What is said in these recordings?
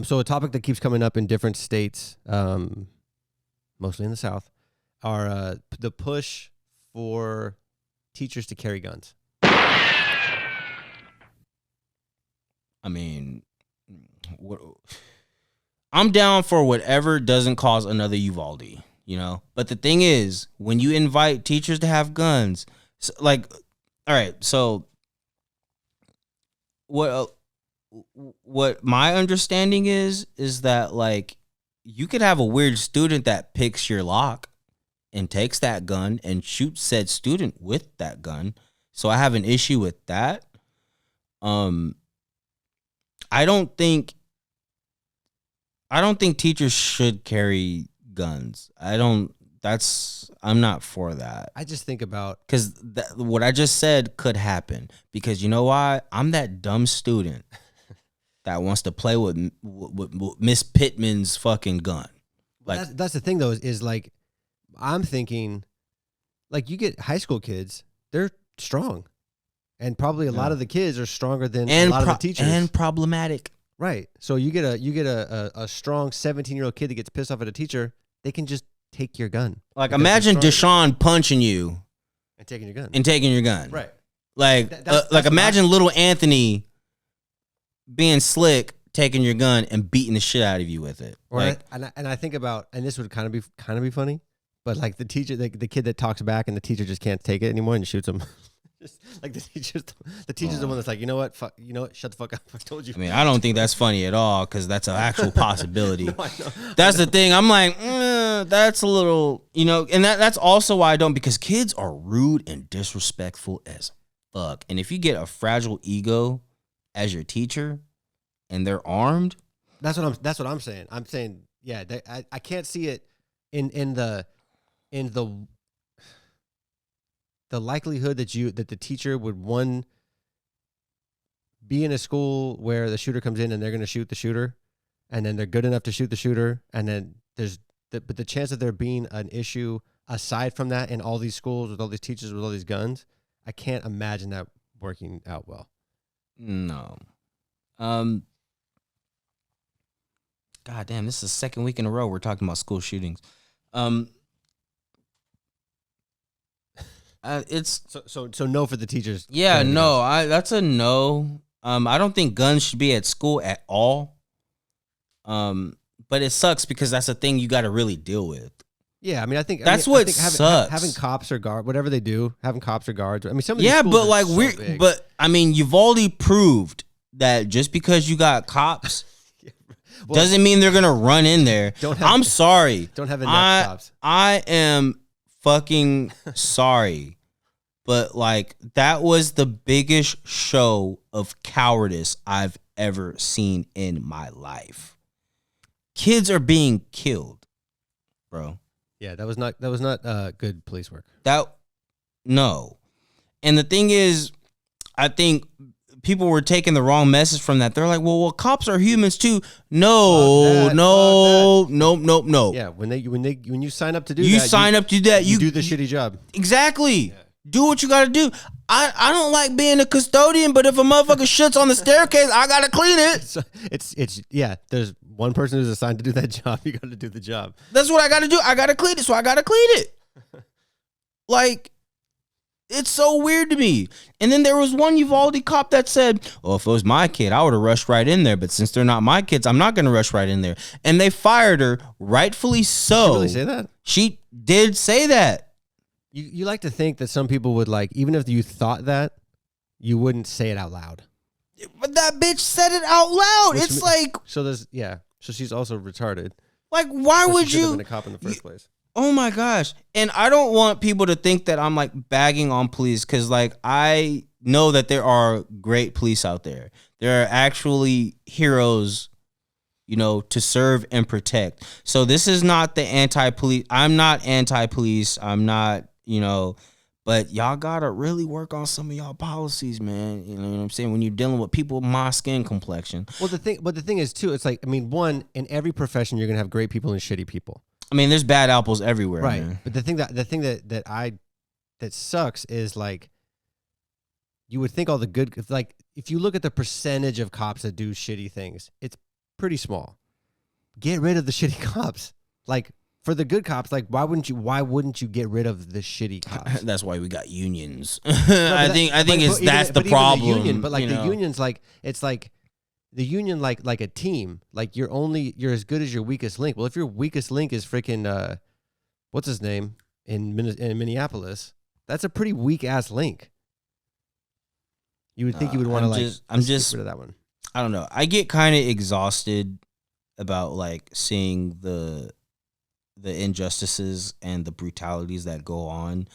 So a topic that keeps coming up in different states, mostly in the South, are the push for teachers to carry guns. I mean, I'm down for whatever doesn't cause another Uvalde, you know? But the thing is, when you invite teachers to have guns, like, all right, so what my understanding is that, like, you could have a weird student that picks your lock and takes that gun and shoots said student with that gun. So I have an issue with that. I don't think teachers should carry guns. I'm not for that. I just think about, because what I just said could happen, because you know why? I'm that dumb student that wants to play with Miss Pittman's fucking gun. Like, that's the thing though, is like, I'm thinking, like, you get high school kids, they're strong. And probably a lot of the kids are stronger than a lot of the teachers. And problematic. Right. So you get a strong 17-year-old kid that gets pissed off at a teacher, they can just take your gun. Like, imagine Deshaun punching you and taking your gun. Right. Like, imagine little Anthony being slick, taking your gun and beating the shit out of you with it. Right. And I think about, and this would kind of be funny, but like the teacher, the kid that talks back and the teacher just can't take it anymore and shoots him. Like the teacher's the one that's like, you know what, shut the fuck up. I told you. I mean, I don't think that's funny at all, because that's an actual possibility. No, I know. That's the thing. I'm like, that's a little, and that's also why I don't, because kids are rude and disrespectful as fuck. And if you get a fragile ego as your teacher and they're armed, that's what I'm saying. I'm saying, yeah, I can't see it in the likelihood that the teacher would be in a school where the shooter comes in and they're going to shoot the shooter, and then they're good enough to shoot the shooter, and then but the chance of there being an issue aside from that in all these schools with all these teachers with all these guns, I can't imagine that working out well. No. God damn, this is the second week in a row we're talking about school shootings. It's so no for the teachers. Yeah, no, that's a no. I don't think guns should be at school at all. But it sucks because that's a thing you got to really deal with. Yeah, I mean, I think what sucks. Having cops or guard, whatever they do, having cops or guards. I mean, some of these schools but like big. but I mean, you've already proved that just because you got cops doesn't mean they're gonna run in there. I'm sorry. Don't have enough cops. I am fucking sorry, but like, that was the biggest show of cowardice I've ever seen in my life. Kids are being killed, bro. Yeah, that was not good police work. No. And the thing is, I think people were taking the wrong message from that. They're like, well, cops are humans too. No. Yeah, when you sign up to do you that, sign up to do that. You do the shitty job. Exactly. Yeah. Do what you got to do. I don't like being a custodian, but if a motherfucker shits on the staircase, I got to clean it. So there's one person who's assigned to do that job. You got to do the job. That's what I got to do. I got to clean it, so I got to clean it. Like, it's so weird to me. And then there was one Uvalde cop that said, "Oh, if it was my kid, I would have rushed right in there. But since they're not my kids, I'm not going to rush right in there." And they fired her, rightfully so. Did she really say that? She did say that. You like to think that some people would, like, even if you thought that, you wouldn't say it out loud. But that bitch said it out loud. So she's also retarded. Like, why would she you? Have been a cop in the first place. Oh my gosh. And I don't want people to think that I'm like bagging on police, because like, I know that there are great police out there. There are actually heroes, to serve and protect. So this is not the anti-police. I'm not anti-police. I'm not, but y'all gotta really work on some of y'all policies, man. You know what I'm saying? When you're dealing with people with my skin complexion. Well, the thing is too, it's like, I mean, one, in every profession, you're gonna have great people and shitty people. I mean, there's bad apples everywhere, right? Man. But the thing that sucks is, like, you would think all the good, like, if you look at the percentage of cops that do shitty things, it's pretty small. Get rid of the shitty cops. Like, for the good cops, like, why wouldn't you get rid of the shitty cops? That's why we got unions. No, I think that's the problem. The union, but like you know? the union's like, it's like the union like a team. Like you're as good as your weakest link. Well, if your weakest link is freaking what's his name in Minneapolis, that's a pretty weak ass link. You would think you would want to get rid of that one. I don't know. I get kind of exhausted about like seeing the injustices and the brutalities that go on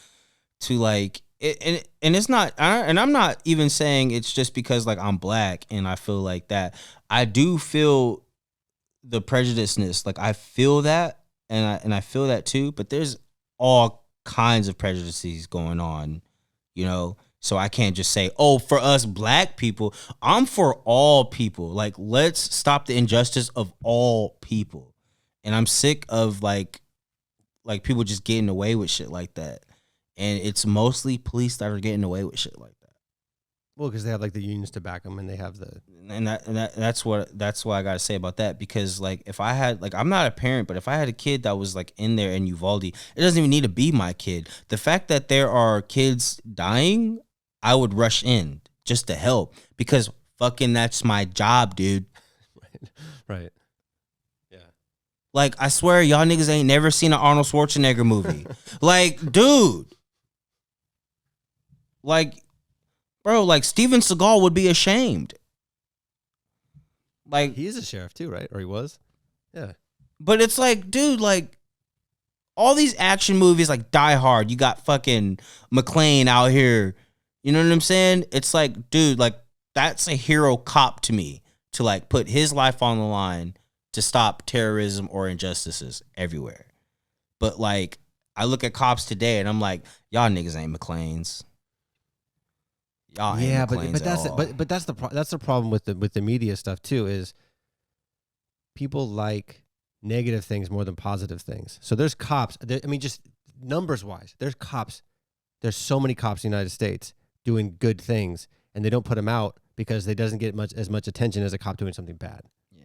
to like it, and it's not, and I'm not even saying it's just because like I'm black and I feel like that. I do feel the prejudiceness, like I feel that, and I feel that too, but there's all kinds of prejudices going on, you know. So I can't just say, oh, for us black people. I'm for all people. Like, let's stop the injustice of all people. And I'm sick of like people just getting away with shit like that. And it's mostly police that are getting away with shit like that. Well, because they have like the unions to back them, and they have that's why I gotta say about that. Because like if I had like, I'm not a parent, but if I had a kid that was like in there in Uvalde, it doesn't even need to be my kid. The fact that there are kids dying, I would rush in just to help, because fucking that's my job, dude. Right. Yeah. Like, I swear y'all niggas ain't never seen an Arnold Schwarzenegger movie. Like, dude. Like, bro, like Steven Seagal would be ashamed. Like, he is a sheriff too, right? Or he was? Yeah. But it's like, dude, like all these action movies like Die Hard, you got fucking McClane out here. You know what I'm saying? It's like, dude, like that's a hero cop to me, to like put his life on the line to stop terrorism or injustices everywhere. But like, I look at cops today and I'm like, y'all niggas ain't McClanes. Y'all ain't McClanes but that's the problem with the media stuff too, is people like negative things more than positive things. So there's cops. I mean, just numbers wise, there's cops. There's so many cops in the United States doing good things, and they don't put them out because they doesn't get as much attention as a cop doing something bad. Yeah.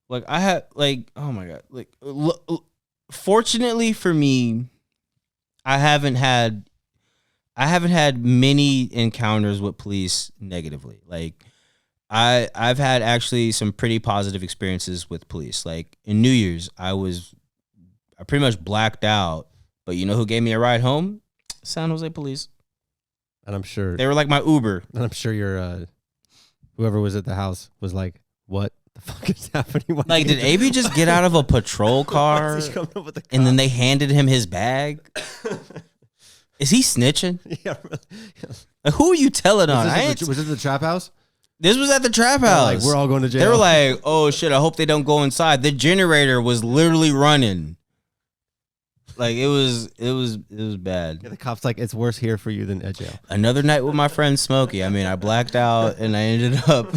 Like I had like, oh my God, like fortunately for me, I haven't had many encounters with police negatively. Like I've had actually some pretty positive experiences with police. Like in New Year's, I pretty much blacked out, but you know who gave me a ride home? San Jose police. And I'm sure they were like my Uber. And I'm sure your whoever was at the house was like, "What the fuck is happening?" Like, did AB just get out of a patrol car and then they handed him his bag? Is he snitching? Yeah, really. Like, who are you telling on? Was this the trap house? This was at the trap house. Like, we're all going to jail. They were like, "Oh shit! I hope they don't go inside." The generator was literally running. Like it was bad. Yeah, the cop's like, "It's worse here for you than at jail." Another night with my friend Smokey. I mean, I blacked out and I ended up